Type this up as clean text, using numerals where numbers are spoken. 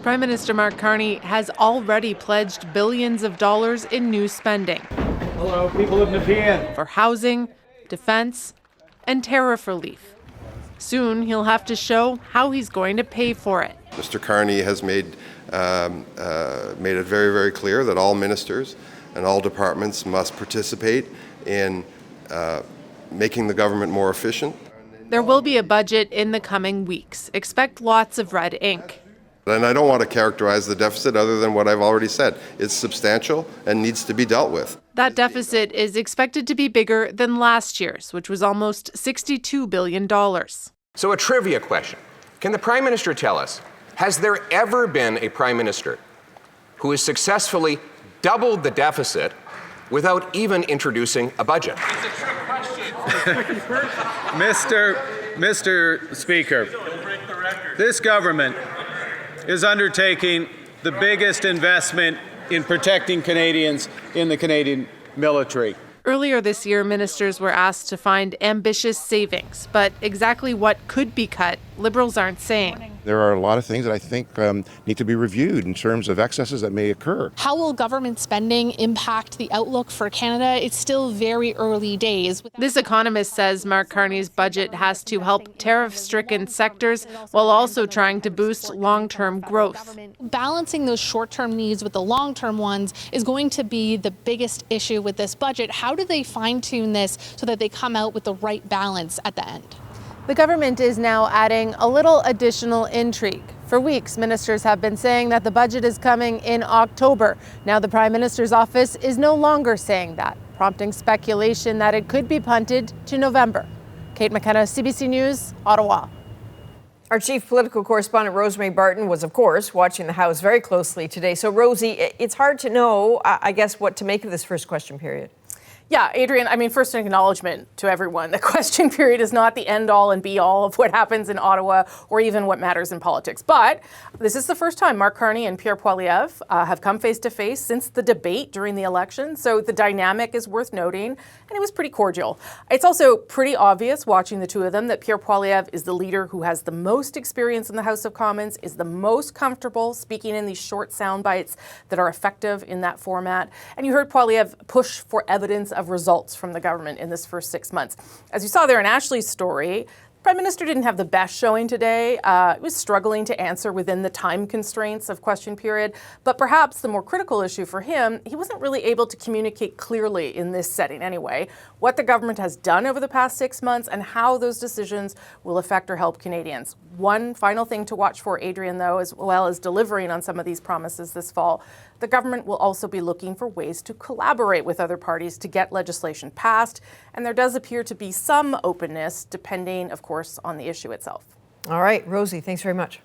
Prime Minister Mark Carney has already pledged billions of dollars in new spending. Hello, people of Nepean. For housing, defense, and tariff relief. Soon he'll have to show how he's going to pay for it. Mr. Carney has made it very, very clear that all ministers and all departments must participate in making the government more efficient. There will be a budget in the coming weeks. Expect lots of red ink. And I don't want to characterize the deficit other than what I've already said. It's substantial and needs to be dealt with. That deficit is expected to be bigger than last year's, which was almost $62 billion. So a trivia question. Can the Prime Minister tell us, has there ever been a Prime Minister who has successfully doubled the deficit without even introducing a budget? It's a trick question. Mr. Speaker, this government is undertaking the biggest investment in protecting Canadians in the Canadian military. Earlier this year, ministers were asked to find ambitious savings, but exactly what could be cut, Liberals aren't saying. There are a lot of things that I think need to be reviewed in terms of excesses that may occur. How will government spending impact the outlook for Canada? It's still very early days. This economist says Mark Carney's budget has to help tariff-stricken sectors while also trying to boost long-term growth. Balancing those short-term needs with the long-term ones is going to be the biggest issue with this budget. How do they fine-tune this so that they come out with the right balance at the end? The government is now adding a little additional intrigue. For weeks, ministers have been saying that the budget is coming in October. Now the Prime Minister's office is no longer saying that, prompting speculation that it could be punted to November. Kate McKenna, CBC News, Ottawa. Our chief political correspondent, Rosemary Barton, was, of course, watching the House very closely today. So, Rosie, it's hard to know, I guess, what to make of this first question period. Yeah, Adrienne, first an acknowledgement to everyone. The question period is not the end-all and be-all of what happens in Ottawa or even what matters in politics. But this is the first time Mark Carney and Pierre Poilievre have come face-to-face since the debate during the election. So the dynamic is worth noting, and it was pretty cordial. It's also pretty obvious, watching the two of them, that Pierre Poilievre is the leader who has the most experience in the House of Commons, is the most comfortable speaking in these short sound bites that are effective in that format. And you heard Poilievre push for evidence of results from the government in this first 6 months. As you saw there in Ashley's story, the Prime Minister didn't have the best showing today. He was struggling to answer within the time constraints of question period. But perhaps the more critical issue for him, he wasn't really able to communicate clearly in this setting anyway, what the government has done over the past 6 months and how those decisions will affect or help Canadians. One final thing to watch for, Adrienne, though, as well as delivering on some of these promises this fall, the government will also be looking for ways to collaborate with other parties to get legislation passed. And there does appear to be some openness, depending, of course, on the issue itself. All right, Rosie, thanks very much.